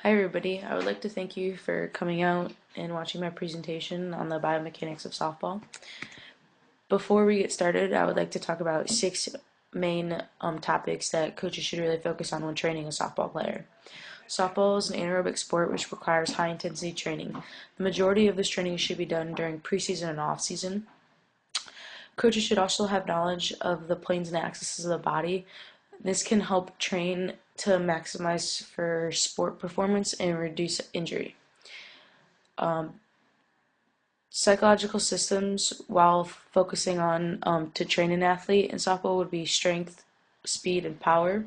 Hi everybody, I would like to thank you for coming out and watching my presentation on the biomechanics of softball. Before we get started, I would like to talk about six main topics that coaches should really focus on when training a softball player. Softball is an anaerobic sport which requires high intensity training. The majority of this training should be done during preseason and off-season. Coaches should also have knowledge of the planes and axes of the body. This can help train to maximize for sport performance and reduce injury. Psychological systems, while focusing on to train an athlete in softball, would be strength, speed, and power.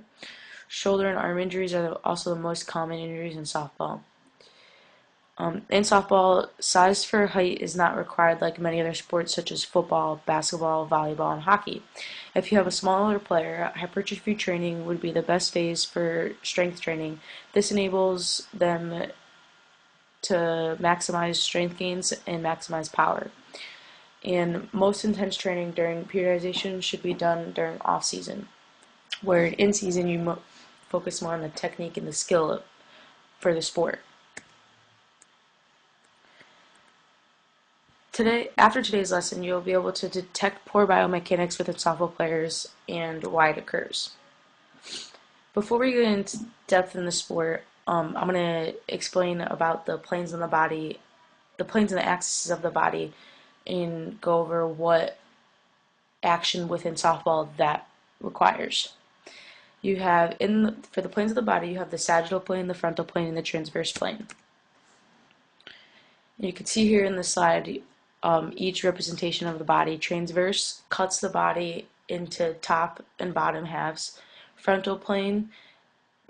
Shoulder and arm injuries are also the most common injuries in softball. In softball, size for height is not required like many other sports such as football, basketball, volleyball, and hockey. If you have a smaller player, hypertrophy training would be the best phase for strength training. This enables them to maximize strength gains and maximize power. And most intense training during periodization should be done during off-season, where in season you focus more on the technique and the skill for the sport. After today's lesson, you'll be able to detect poor biomechanics within softball players and why it occurs. Before we get into depth in the sport, I'm going to explain about the planes in the body, the planes and the axes of the body, and go over what action within softball that requires. You have, for the planes of the body, you have the sagittal plane, the frontal plane, and the transverse plane. And you can see here in the slide each representation of the body. Transverse cuts the body into top and bottom halves. Frontal plane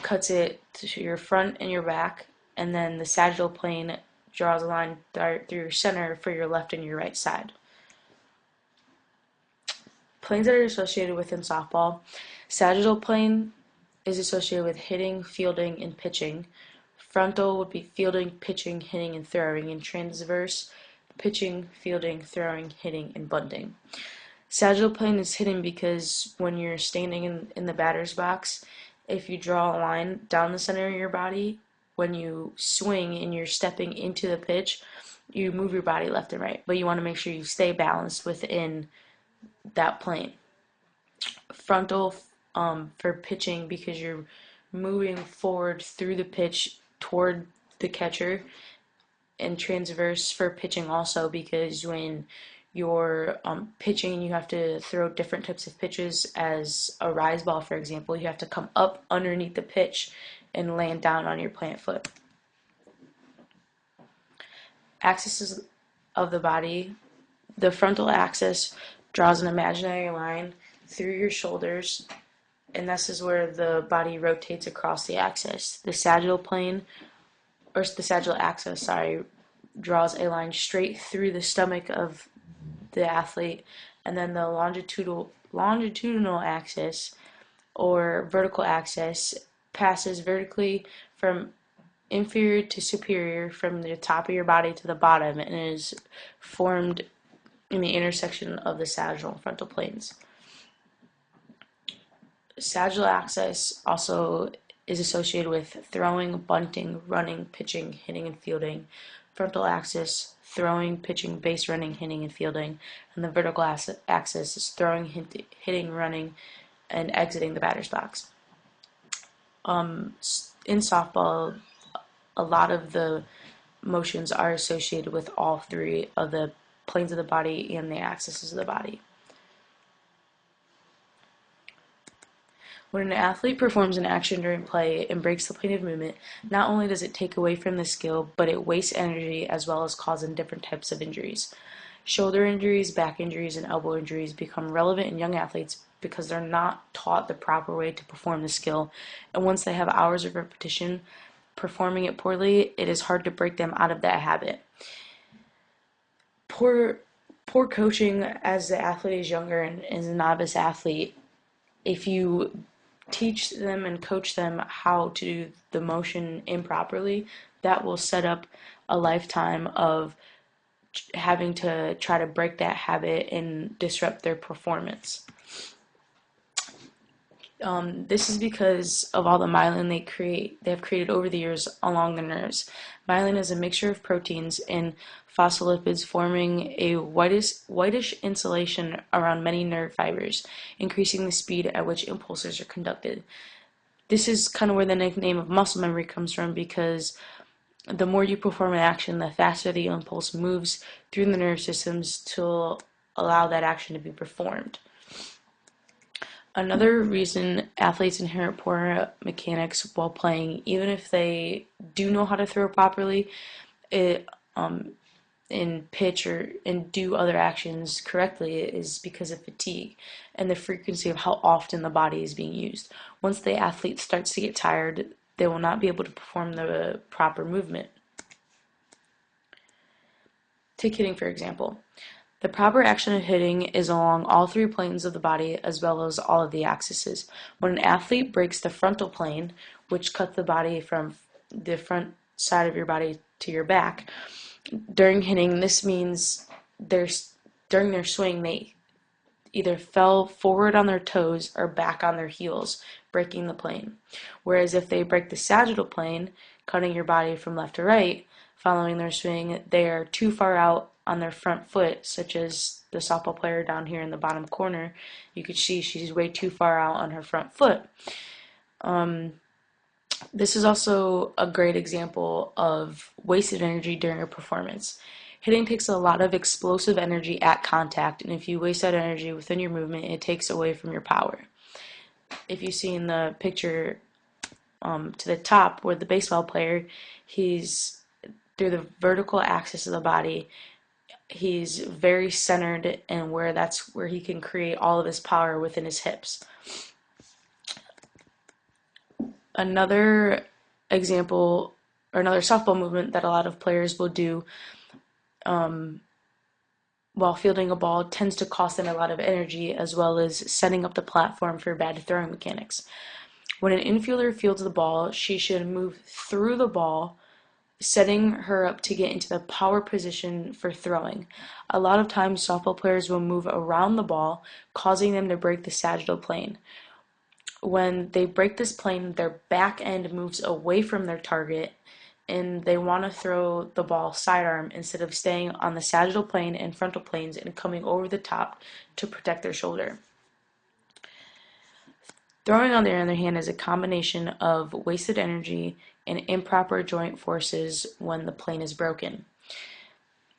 cuts it to your front and your back, and then the sagittal plane draws a line through your center for your left and your right side. Planes that are associated within softball: sagittal plane is associated with hitting, fielding, and pitching. Frontal would be fielding, pitching, hitting, and throwing, and transverse, pitching, fielding, throwing, hitting, and bunting. Sagittal plane is hidden because when you're standing in the batter's box, if you draw a line down the center of your body, when you swing and you're stepping into the pitch, you move your body left and right, but you want to make sure you stay balanced within that plane. Frontal for pitching, because you're moving forward through the pitch toward the catcher, and transverse for pitching also, because when you're pitching, you have to throw different types of pitches. As a rise ball, for example, you have to come up underneath the pitch and land down on your plant foot. Axes of the body: the frontal axis draws an imaginary line through your shoulders, and this is where the body rotates across the axis. The sagittal plane, or the sagittal axis, draws a line straight through the stomach of the athlete, and then the longitudinal axis or vertical axis passes vertically from inferior to superior from the top of your body to the bottom, and is formed in the intersection of the sagittal and frontal planes. Sagittal axis also is associated with throwing, bunting, running, pitching, hitting, and fielding. Frontal axis: throwing, pitching, base running, hitting, and fielding. And the vertical axis is throwing, hitting, running, and exiting the batter's box. In softball, a lot of the motions are associated with all three of the planes of the body and the axes of the body. When an athlete performs an action during play and breaks the plane of movement, not only does it take away from the skill, but it wastes energy as well as causing different types of injuries. Shoulder injuries, back injuries, and elbow injuries become relevant in young athletes because they're not taught the proper way to perform the skill, and once they have hours of repetition performing it poorly, it is hard to break them out of that habit. Poor coaching as the athlete is younger and is a novice athlete, if you teach them and coach them how to do the motion improperly, that will set up a lifetime of having to try to break that habit and disrupt their performance. This is because of all the myelin they have created over the years along the nerves. Myelin is a mixture of proteins and phospholipids forming a whitish insulation around many nerve fibers, increasing the speed at which impulses are conducted. This is kind of where the nickname of muscle memory comes from, because the more you perform an action, the faster the impulse moves through the nerve systems to allow that action to be performed. Another reason athletes inherit poor mechanics while playing, even if they do know how to throw properly, it, and pitch and do other actions correctly, is because of fatigue and the frequency of how often the body is being used. Once the athlete starts to get tired, they will not be able to perform the proper movement. Take hitting, for example. The proper action of hitting is along all three planes of the body as well as all of the axes. When an athlete breaks the frontal plane, which cuts the body from the front side of your body to your back, during hitting, this means during their swing they either fell forward on their toes or back on their heels, breaking the plane. Whereas if they break the sagittal plane, cutting your body from left to right, following their swing, they are too far out on their front foot, such as the softball player down here in the bottom corner. You could see she's way too far out on her front foot. This is also a great example of wasted energy during a performance. Hitting takes a lot of explosive energy at contact, and if you waste that energy within your movement, it takes away from your power. If you see in the picture to the top where the baseball player, he's through the vertical axis of the body, he's very centered, and that's where he can create all of his power within his hips. Another example, or another softball movement that a lot of players will do while fielding a ball, tends to cost them a lot of energy, as well as setting up the platform for bad throwing mechanics. When an infielder fields the ball, she should move through the ball, setting her up to get into the power position for throwing. A lot of times softball players will move around the ball, causing them to break the sagittal plane. When they break this plane, their back end moves away from their target, and they want to throw the ball sidearm instead of staying on the sagittal plane and frontal planes and coming over the top to protect their shoulder. Throwing, on the other hand, is a combination of wasted energy and improper joint forces when the plane is broken.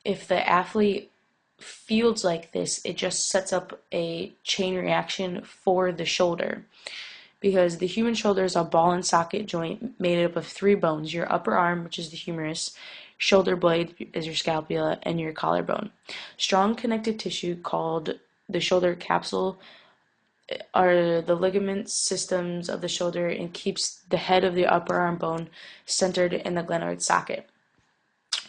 If the athlete fields like this, it just sets up a chain reaction for the shoulder, because the human shoulder is a ball and socket joint made up of three bones: your upper arm, which is the humerus, shoulder blade is your scapula, and your collarbone. Strong connective tissue called the shoulder capsule are the ligament systems of the shoulder and keeps the head of the upper arm bone centered in the glenoid socket.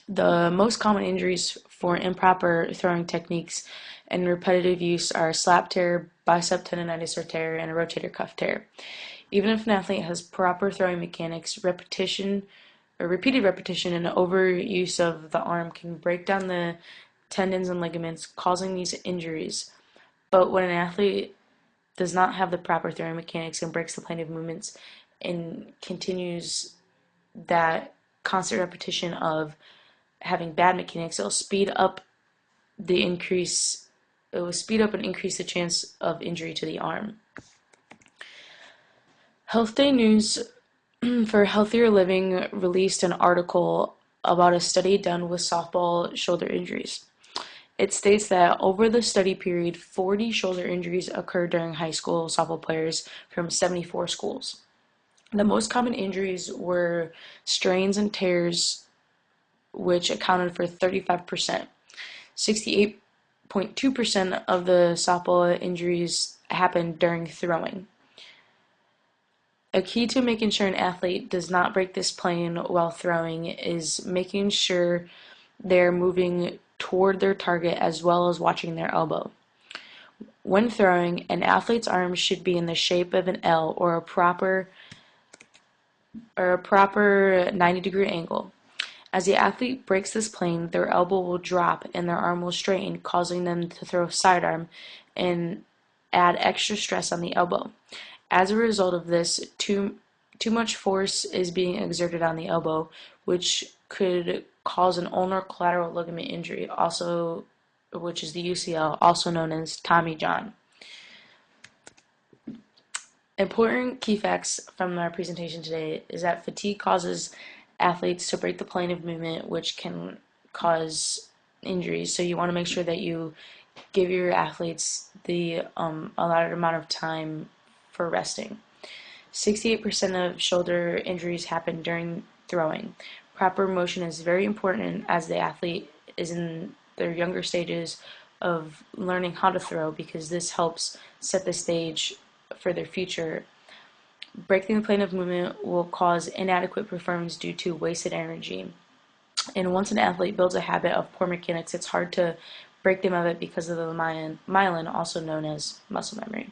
The most common injuries for improper throwing techniques and repetitive use are slap tear, bicep tendonitis or tear, and a rotator cuff tear. Even if an athlete has proper throwing mechanics, repeated repetition and overuse of the arm can break down the tendons and ligaments, causing these injuries. But when an athlete does not have the proper throwing mechanics and breaks the plane of movements and continues that constant repetition of having bad mechanics, it will speed up and increase the chance of injury to the arm. Health Day News for Healthier Living released an article about a study done with softball shoulder injuries. It states that over the study period, 40 shoulder injuries occurred during high school softball players from 74 schools. The most common injuries were strains and tears, which accounted for 35%. 68.2% of the softball injuries happened during throwing. A key to making sure an athlete does not break this plane while throwing is making sure they're moving toward their target as well as watching their elbow. When throwing, an athlete's arm should be in the shape of an L or a proper 90-degree angle. As the athlete breaks this plane, their elbow will drop and their arm will straighten, causing them to throw sidearm and add extra stress on the elbow. As a result of this, too much force is being exerted on the elbow, which could cause an ulnar collateral ligament injury, which is the UCL, also known as Tommy John. Important key facts from our presentation today is that fatigue causes athletes to break the plane of movement, which can cause injuries. So you want to make sure that you give your athletes the allotted amount of time for resting. 68% of shoulder injuries happen during throwing. Proper motion is very important as the athlete is in their younger stages of learning how to throw, because this helps set the stage for their future. Breaking the plane of movement will cause inadequate performance due to wasted energy. And once an athlete builds a habit of poor mechanics, it's hard to break them of it because of the myelin, also known as muscle memory.